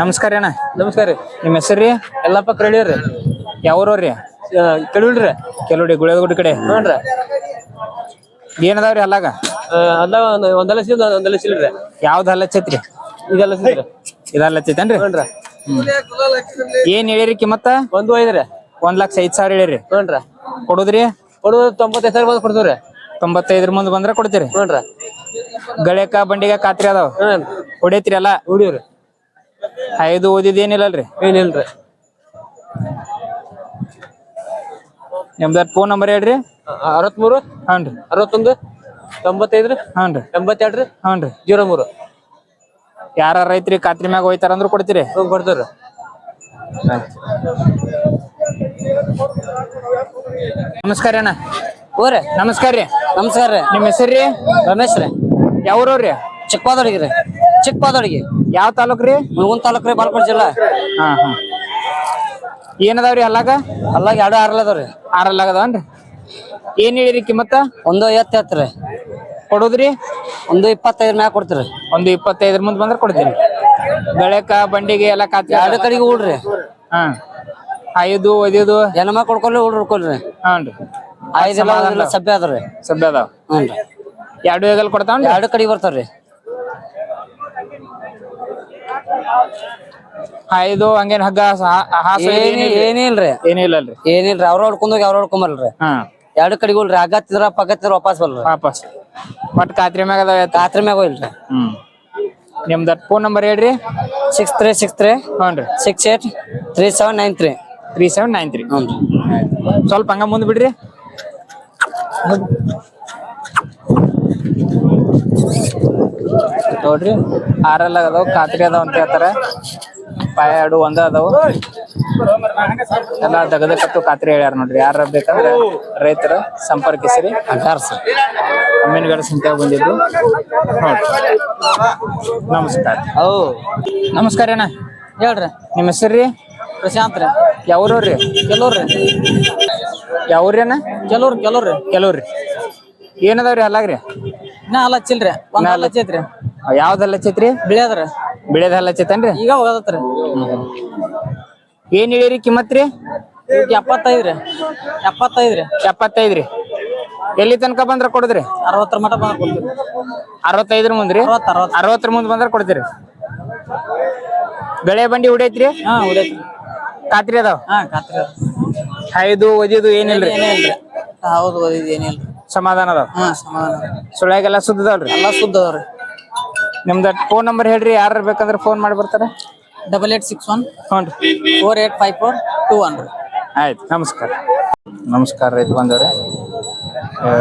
ನಮಸ್ಕಾರ ಅಣ್ಣ. ನಮಸ್ಕಾರ ರೀ. ನಿಮ್ಮ ಹೆಸರು ರೀ? ಎಲ್ಲಪ್ಪ ಕರಡಿಯವ್ರಿ. ಯಾವ್ರವ್ರಿ? ಕೆಳವಿಲ್ರಿ. ಕೆಲುಡಿ ಗುಳೇದಗುಡಿ ಕಡೆ. ನೋಡ್ರಿ ಏನದಾವ್ರಿ ಅಲ್ಲಾಗ? ಅಲ್ಲ ಒಂದೆಲ್ಲ ಸಿಲ್ರಿ. ಯಾವ್ದು ಹಲ್ಲಚ್ಚೈತ್ರಿ? ಇದೆಲ್ಲ ಸಿಲ್ರಿ. ಇದು ಹಲ್ಲಚ್ಚೈತೇನ್ರಿ? ನೋಡ್ರಿ ಏನ್ ಹೇಳಿರಿ ಕಿಮ್ಮತ್ತ? 1.5 ರೀ. 1,05,000 ಹೇಳಿರಿ. ನೋಡ್ರಿ ಕೊಡುದ್ರಿ? ಕೊಡುದು 95,000 ಬಂದ್ ಕೊಡ್ತೀವ್ರಿ. 95 ಮುಂದೆ ಬಂದ್ರೆ ಕೊಡ್ತೀರಿ. ನೋಡ್ರಿ ಗಳೇಕ ಬಂಡಿಗ ಖಾತ್ರಿ ಅದಾವ? ಹೊಡೈತ್ರಿ ಅಲ್ಲ? ಹುಡಿವ್ರಿ. 5 ಓದಿದ್ ಏನಿಲ್ಲಲ್ರಿ? ಏನಿಲ್ರಿ. ನಿಮ್ದ ಫೋನ್ ನಂಬರ್ ಹೇಳ್ರಿ. 63 ಹಾನ್ರಿ 61 95 ರೀ. ಹಾನ್ರಿ 82 ರೀ. ಹಾನ್ರಿ 03. ಯಾರ ರೈತ್ರಿ ಖಾತ್ರಿ ಮ್ಯಾಗ ಹೋಯ್ತಾರ ಅಂದ್ರ ಕೊಡ್ತೀರಿ? ಕೊಡ್ತೀವ್ರಿ. ನಮಸ್ಕಾರ ಅಣ್ಣ. ಓರಿ ನಮಸ್ಕಾರ ರೀ. ನಮಸ್ಕಾರ ರೀ. ನಿಮ್ಮ ಹೆಸರು ರೀ? ರಮೇಶ್ ರೀ. ಯಾವ್ರವ್ರಿ? ಚಿಕ್ಕಪಾದೊಳಗಿ ರೀ. ಚಿಕ್ಕಪಾದೊಳಗಿ. ಯಾವ ತಾಲೂಕ್ ರೀ? ಮುಳಗುಂದ ತಾಲೂಕ್ ರೀ, ಬಾಲ್ಕೋಟ್ ಜಿಲ್ಲಾ. ಹಾ ಹಾ. ಏನದಾವ್ರಿ ಅಲ್ಲಾಗ? ಅಲ್ಲಾಗ 2 ಆರ್ಲ ಅದಾವ್ರಿ. 6 ಅಲ್ಲಾಗದವನ್ರಿ? ಏನ್ ಹೇಳಿರಿ ಕಿಮ್ಮತ್ತ? 1.50 ರೀ. ಕೊಡುದ್ರಿ? 1.25 ಮ್ಯಾಗ ಕೊಡ್ತೀರಿ. 1.25 ಮುಂದ್ ಬಂದ್ರೆ ಕೊಡ್ತೀರಿ. ಬೆಳೆಕ ಬಂಡಿಗೆ ಎಲ್ಲ ಖಾತ್ರಿ? 2 ಕಡೆಗೆ ಹುಡ್ರಿ. ಹಾ. 5 ಓದಿದು ಹೆಣ್ಮ ಕೊಡ್ಕೊಳ್ರಿ, ಹುಡ್ರು ಹುಡ್ಕೊಳ್ರಿ. ಹಾನ್ರಿ. 5 ಎಲ್ಲ ಸಭ್ಯ ಅದಾವ್ರಿ. ಸಭ್ಯ ಅದಾವ. ಹ್ಞೂ. 2 ಹೇಗಲ್ ಕೊಡ್ತಾವ್ರಿ? 2 ಕಡೆಗೆ ಬರ್ತಾವ್ರಿ. 5 ಹಂಗೇನ್ ಹಗ್ಗ ಹಾಸು ಏನಿಲ್ರಿ. ಏನಿಲ್ಲಲ್ರಿ? ಏನಿಲ್ರಿ. ಅವ್ರ ಹೊಡ್ಕೊಂಡೋಗಿ ಅವ್ರ ಹೊಡ್ಕೊಂಬರ್ರಿ. ಹಾ. 2 ಕಡೆಗೆ ಹೋಗ್ರಿ. ಆಗತ್ತಿದ್ರ ಪಗತ್ತಿದ್ರ ವಾಪಸ್ ಬರ್ರಿ. ವಾಪಸ್ ಒಟ್ ಖಾತ್ರಿ ಮ್ಯಾಗ ಅದಾವ? ರಾತ್ರಿ ಮ್ಯಾಗ ಹೋಗಿಲ್ರಿ. ನಿಮ್ದ ಫೋನ್ ನಂಬರ್ ಹೇಳ್ರಿ. 6363 ಹ್ಞೂ 683793. 3793. ಹ್ಞೂ. ಸ್ವಲ್ಪ ಹಂಗ ಮುಂದ್ ಬಿಡ್ರಿ. ನೋಡ್ರಿ 6 ಅದಾವ, ಖಾತ್ರಿ ಅದಾವ ಅಂತ ಹೇಳ್ತಾರ. ಪಾಯ 2 ಒಂದ ಅದಾವು. ಎಲ್ಲ ದಗದಕತ್ತು ಖಾತ್ರಿ ಹೇಳ್ಯಾರ ನೋಡ್ರಿ. ಯಾರ ಬೇಕಂದ್ರೆ ರೈತರ ಸಂಪರ್ಕಿಸ್ರಿ. ಅಮ್ಮಿನಗಡ ಸಂತೆ ಬಂದಿದ್ರು ನೋಡ್ರಿ. ನಮಸ್ಕಾರ. ನಮಸ್ಕಾರ ಅಣ್ಣ. ಹೇಳ್ರಿ. ನಿಮ್ಮ ಹೆಸರು ರೀ? ಪ್ರಶಾಂತ್ ರೀ. ಯಾವ್ರವ್ರಿ? ಕೆಲವ್ರಿ. ಯಾವ್ರಿ ಅಣ್ಣ? ಕೆಲವ್ರಿ. ಕೆಲವ್ರಿ. ಏನದಾವ್ರಿ ಅಲ್ಲಾಗ್ರಿ? ಇನ್ನ ಹಲ್ಲ ಹಚ್ಚಿಲ್ರಿ. ಒಂದ್ ಹಲ್ಲ ಹಚ್ಚೈತ್ರಿ. ಯಾವ್ದು ಹಲ್ಲಚ್ಚೈತ್ರಿ? ಬಿಳಿಯದ್ರಿ. ಬಿಳಿದ ಹಲ್ಲಚ್ಚೈತೇನ್ರಿ? ಈಗ ಹೋಗದತ್ರಿ. ಏನ್ ಹೇಳಿರಿ ಕಿಮ್ಮತ್ರಿ? 75 ರೀ. 75 ರೀ. 75 ರೀ. ಎಲ್ಲಿ ತನಕ ಬಂದ್ರ ಕೊಡುದ್ರಿ? 60 ಮಟ ಬಂದ್ರ ಕೊಡ್ತೀವಿ. 65 ಮುಂದ್ರಿ? 60 ಮುಂದ್ ಬಂದ್ರ ಕೊಡ್ತೀರಿ. ಬೆಳೆ ಬಂಡಿ ಹೊಡೈತ್ರಿ? ಹಾ ಹೊಡೈತ್ರಿ. ಖಾತ್ರಿ ಅದಾವ? ಹಾ ಖಾತ್ರಿ ಅದ. 5 ಓದಿದು ಏನಿಲ್ರಿ? ಏನಿಲ್ರಿ. ಹೌದು ಓದಿದ್ ಏನಿಲ್ರಿ. ಸಮಾಧಾನ ಅದಾವ? ಹಾ ಸಮಾಧಾನ. ಸುಳ್ಯಾಗೆಲ್ಲ ಸುದ್ದದಲ್ರಿ? ಎಲ್ಲಾ ಸುದ್ದ ಅದಾವ್ರಿ. ನಿಮ್ದ ಫೋನ್ ನಂಬರ್ ಹೇಳ್ರಿ. ಯಾರು ಬೇಕಂದ್ರೆ ಫೋನ್ ಮಾಡಿ ಬರ್ತಾರ. 8861 ಹ್ಞೂ 485421. ಆಯ್ತು. ನಮಸ್ಕಾರ. ನಮಸ್ಕಾರ ರೈತ ಬಂದವ್ರೆ.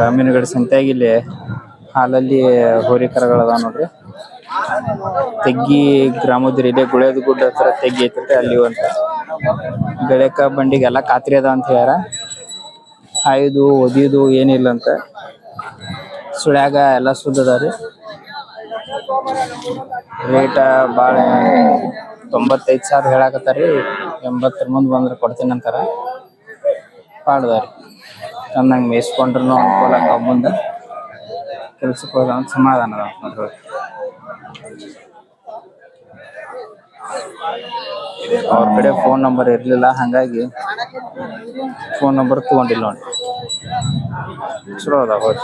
ಅಮ್ಮಿನಗಡ ಸಂತೆಯಾಗಿ ಇಲ್ಲಿ ಹಾಲಲ್ಲಿ ಹೋರಿ ಕರಗಳದಾವ ನೋಡ್ರಿ. ತೆಗ್ಗಿ ಗ್ರಾಮದ್ರಿ ಇಲ್ಲೇ ಗುಳೇದ ಗುಡ್ಡ ಹತ್ರ ತೆಗ್ಗಿ ಐತ್ರಿ. ಅಲ್ಲಿ ಅಂತ ಬೆಳೆಕ ಬಂಡಿಗೆಲ್ಲ ಖಾತ್ರಿ ಅದ ಅಂತ ಹೇಳ್ಯಾರ. 5 ಒದಿದು ಏನಿಲ್ಲ ಅಂತ. ಸುಳ್ಯಾಗ ಎಲ್ಲ ಸುದ್ದದಾವ್ರಿ. ರೇಟ ಭಾಳ 95,000 ಹೇಳಾಕತ್ತಾರಿ. 80 ಮುಂದೆ ಬಂದ್ರೆ ಕೊಡ್ತೀನಿ ಅಂತಾರ. ಪಾಡ್ದಾರಿ ಚೆನ್ನಾಗಿ ಮೇಯಿಸ್ಕೊಂಡ್ರು ಅನುಕೂಲ ಆಗ ಮುಂದೆ ಕೆಲ್ಸಕ್ಕೆ ಹೋದ ಸಮಾಧಾನ ಅದ ನೋಡ್ರಿ. ಅವ್ರ ಕಡೆ ಫೋನ್ ನಂಬರ್ ಇರ್ಲಿಲ್ಲ, ಹಂಗಾಗಿ ಫೋನ್ ನಂಬರ್ ತಗೊಂಡಿಲ್ಲ ನೋಡಿ. ಚಲೋ ಅದ ಹೋರಿ.